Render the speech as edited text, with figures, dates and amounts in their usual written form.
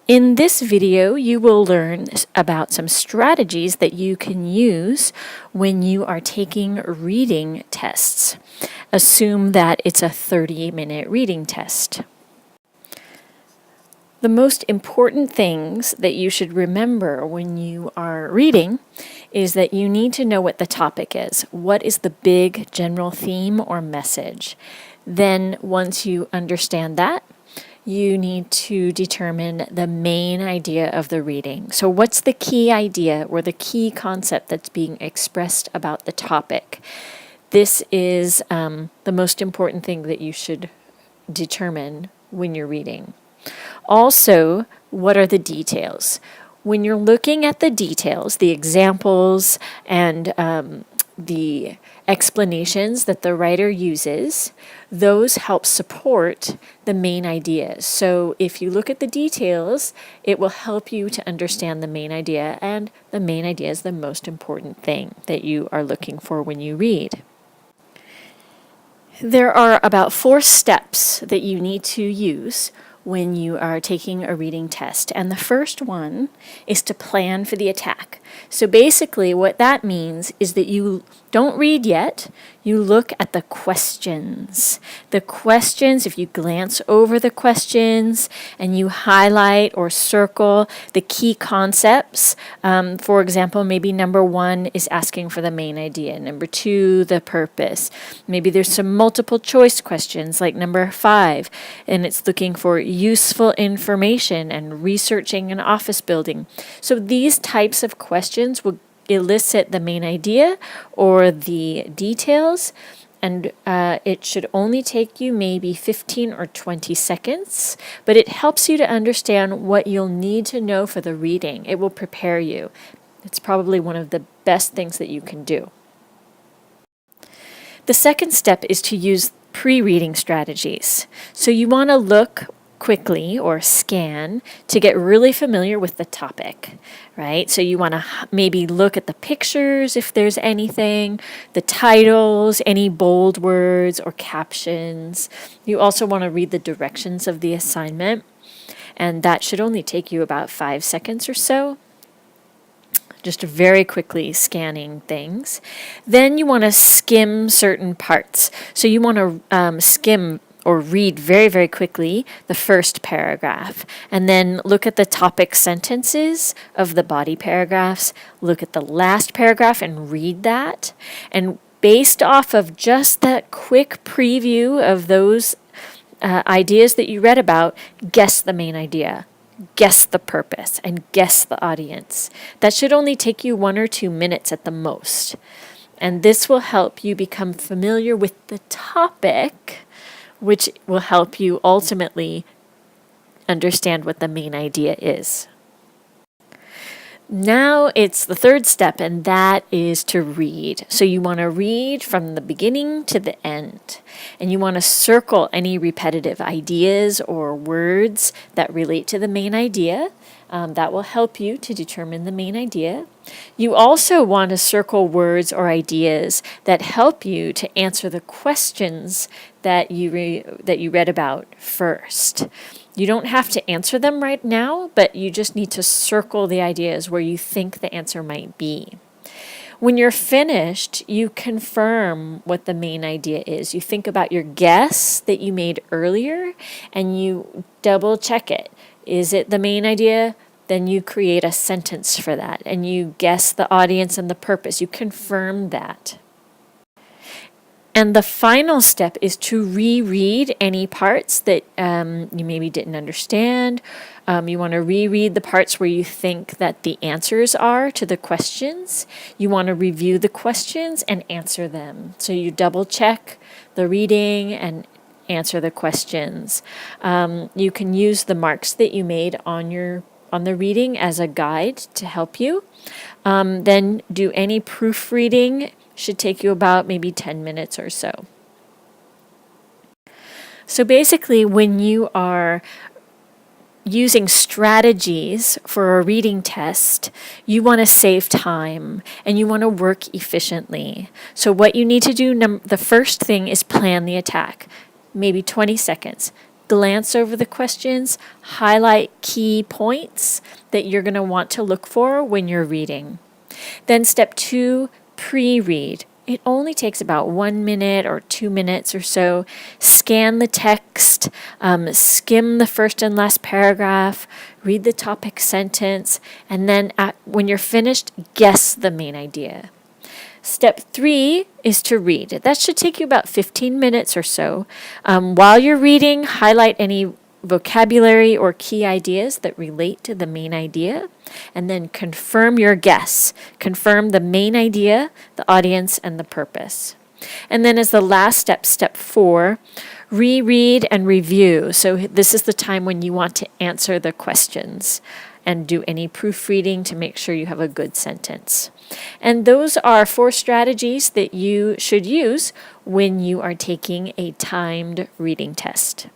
In this video, you will learn about some strategies that you can use when you are taking reading tests. Assume that it's a 30-minute reading test. The most important things that you should remember when you are reading is that you need to know what the topic is. What is the big general theme or message? Then once you understand that, you need to determine the main idea of the reading. So what's the key idea or the key concept that's being expressed about the topic? This is the most important thing that you should determine when you're reading. Also, what are the details? When you're looking at the details, the examples and the explanations that the writer uses, those help support the main ideas. So if you look at the details, it will help you to understand the main idea, and the main idea is the most important thing that you are looking for when you read. There are about 4 steps that you need to use when you are taking a reading test. And the first one is to plan for the attack. So basically what that means is that you don't read yet, you look at the questions. The questions, if you glance over the questions and you highlight or circle the key concepts, for example, maybe number 1 is asking for the main idea, number 2, the purpose. Maybe there's some multiple choice questions like number 5, and it's looking for useful information and researching an office building. So these types of questions will elicit the main idea or the details, and it should only take you maybe 15 or 20 seconds, but it helps you to understand what you'll need to know for the reading. It will prepare you. It's probably one of the best things that you can do. The second step is to use pre-reading strategies. So you want to look quickly or scan to get really familiar with the topic, right? So you want to maybe look at the pictures if there's anything, the titles, any bold words or captions. You also want to read the directions of the assignment, and that should only take you about 5 seconds or so. Just very quickly scanning things. Then you want to skim certain parts. So you want to skim or read very, very quickly the first paragraph, and then look at the topic sentences of the body paragraphs, look at the last paragraph and read that. And based off of just that quick preview of those ideas that you read about, guess the main idea, guess the purpose, and guess the audience. That should only take you 1 or 2 minutes at the most. And this will help you become familiar with the topic, which will help you ultimately understand what the main idea is. Now it's the third step, and that is to read. So you want to read from the beginning to the end, and you want to circle any repetitive ideas or words that relate to the main idea. That will help you to determine the main idea. You also want to circle words or ideas that help you to answer the questions that you read about first. You don't have to answer them right now, but you just need to circle the ideas where you think the answer might be. When you're finished, you confirm what the main idea is. You think about your guess that you made earlier, and you double check it. Is it the main idea? Then you create a sentence for that, and you guess the audience and the purpose. You confirm that. And the final step is to reread any parts that you maybe didn't understand. You want to reread the parts where you think that the answers are to the questions. You want to review the questions and answer them. So you double check the reading and answer the questions. You can use the marks that you made on the reading as a guide to help you. Then do any proofreading. Should take you about maybe 10 minutes or so. So basically, when you are using strategies for a reading test, you want to save time and you want to work efficiently. So what you need to do, the first thing is plan the attack, maybe 20 seconds. glance over the questions, highlight key points that you're going to want to look for when you're reading. Then step 2, pre-read. It only takes about 1 minute or 2 minutes or so. Scan the text, skim the first and last paragraph, read the topic sentence, and then when you're finished, guess the main idea. Step 3 is to read. That should take you about 15 minutes or so. While you're reading, highlight any vocabulary or key ideas that relate to the main idea, and then confirm your guess. Confirm the main idea, the audience, and the purpose. And then as the last step, step 4, reread and review. So this is the time when you want to answer the questions and do any proofreading to make sure you have a good sentence. And those are 4 strategies that you should use when you are taking a timed reading test.